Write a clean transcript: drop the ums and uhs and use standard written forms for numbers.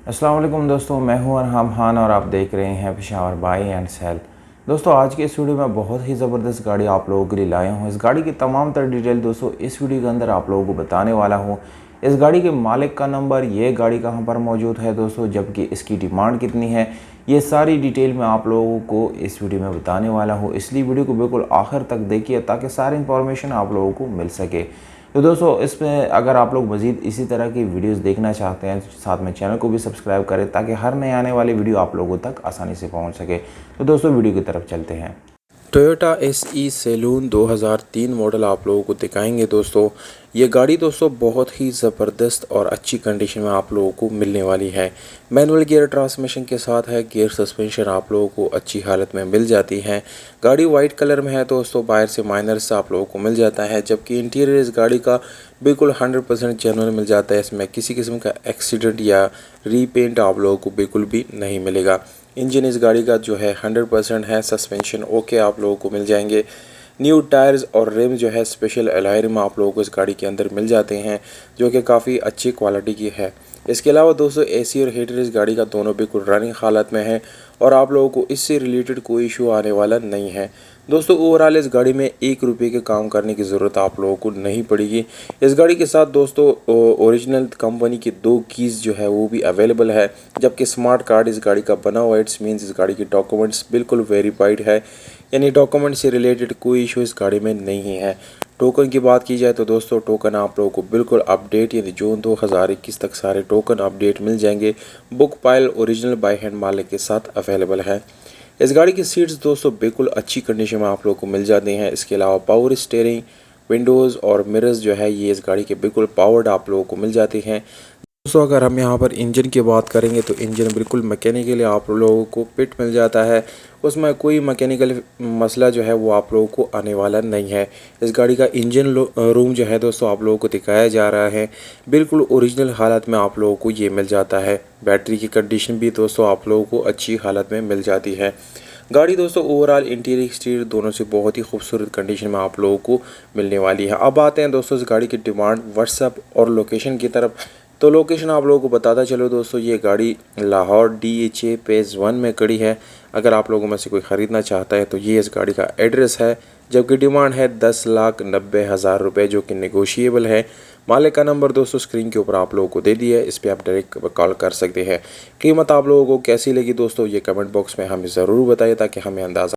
अस्सलाम वालेकुम दोस्तों, मैं हूं अरहम खान और आप देख रहे हैं पेशावर बाय एंड सेल। दोस्तों आज के इस वीडियो में बहुत ही ज़बरदस्त गाड़ी आप लोगों के लिए लाया हूं। इस गाड़ी की तमाम तर डिटेल दोस्तों इस वीडियो के अंदर आप लोगों को बताने वाला हूं। इस गाड़ी के मालिक का नंबर, ये गाड़ी कहां पर मौजूद है दोस्तों, जबकि इसकी डिमांड कितनी है, ये सारी डिटेल मैं आप लोगों को इस वीडियो में बताने वाला हूँ। इसलिए वीडियो को बिल्कुल आखिर तक देखिए ताकि सारी इंफॉर्मेशन आप लोगों को मिल सके। तो दोस्तों इसमें अगर आप लोग मज़ीद इसी तरह की वीडियोस देखना चाहते हैं तो साथ में चैनल को भी सब्सक्राइब करें ताकि हर नए आने वाली वीडियो आप लोगों तक आसानी से पहुंच सके। तो दोस्तों वीडियो की तरफ चलते हैं। टोयोटा एसई सैलून 2003 मॉडल आप लोगों को दिखाएंगे दोस्तों। ये गाड़ी दोस्तों बहुत ही ज़बरदस्त और अच्छी कंडीशन में आप लोगों को मिलने वाली है। मैनुअल गियर ट्रांसमिशन के साथ है। गियर सस्पेंशन आप लोगों को अच्छी हालत में मिल जाती है। गाड़ी वाइट कलर में है दोस्तों, बाहर से माइनर से आप लोगों को मिल जाता है, जबकि इंटीरियर इस गाड़ी का बिल्कुल 100% जेन्युइन मिल जाता है। इसमें किसी किस्म का एक्सीडेंट या रीपेंट आप लोगों को बिल्कुल भी नहीं मिलेगा। इंजन इस गाड़ी का जो है 100% है। सस्पेंशन ओके आप लोगों को मिल जाएंगे। न्यू टायर्स और रिम जो है स्पेशल एलॉय रिम आप लोगों को इस गाड़ी के अंदर मिल जाते हैं, जो कि काफ़ी अच्छी क्वालिटी की है। इसके अलावा दोस्तों एसी और हीटर इस गाड़ी का दोनों बिल्कुल रनिंग हालत में है और आप लोगों को इससे रिलेटेड कोई इशू आने वाला नहीं है। दोस्तों ओवरऑल इस गाड़ी में 1 रुपये के काम करने की ज़रूरत आप लोगों को नहीं पड़ेगी। इस गाड़ी के साथ दोस्तों ओरिजिनल कंपनी की 2 कीज़ जो है वो भी अवेलेबल है, जबकि स्मार्ट कार्ड इस गाड़ी का बना हुआ है। इट्स मीन्स इस गाड़ी की डॉक्यूमेंट्स बिल्कुल वेरीफाइड है, यानी डॉक्यूमेंट से रिलेटेड कोई इशू इस गाड़ी में नहीं है। टोकन की बात की जाए तो दोस्तों टोकन आप लोगों को बिल्कुल अपडेट यानी जून 2021 तक सारे टोकन अपडेट मिल जाएंगे। Book pile original by hand मालिक के साथ अवेलेबल है। इस गाड़ी की सीट्स दोस्तों बिल्कुल अच्छी कंडीशन में आप लोगों को मिल जाती हैं। इसके अलावा पावर स्टीयरिंग, विंडोज़ और मिरर्स जो है ये इस गाड़ी के बिल्कुल पावर्ड आप लोगों को मिल जाती हैं। दोस्तों अगर हम यहाँ पर इंजन की बात करेंगे तो इंजन बिल्कुल मैकेनिकली आप लोगों को फिट मिल जाता है। उसमें कोई मैकेनिकल मसला जो है वो आप लोगों को आने वाला नहीं है। इस गाड़ी का इंजन रूम जो है दोस्तों आप लोगों को दिखाया जा रहा है, बिल्कुल ओरिजिनल हालत में आप लोगों को ये मिल जाता है। बैटरी की कंडीशन भी दोस्तों आप लोगों को अच्छी हालत में मिल जाती है। गाड़ी दोस्तों ओवरऑल इंटीरियर एक्सटीरियर दोनों से बहुत ही खूबसूरत कंडीशन में आप लोगों को मिलने वाली है। अब आते हैं दोस्तों इस गाड़ी की डिमांड, व्हाट्सएप और लोकेशन की तरफ। तो लोकेशन आप लोगों को बताता चलो दोस्तों, ये गाड़ी लाहौर DHA फेज़ 1 में खड़ी है। अगर आप लोगों में से कोई ख़रीदना चाहता है तो ये इस गाड़ी का एड्रेस है, जबकि डिमांड है 10,90,000 रुपये, जो कि नेगोशिएबल है। मालिक का नंबर दोस्तों स्क्रीन के ऊपर आप लोगों को दे दिया है, इस पर आप डायरेक्ट कॉल कर सकते हैं। कीमत आप लोगों को कैसी लगी दोस्तों ये कमेंट बॉक्स में हमें ज़रूर बताइए ताकि हमें अंदाज़ा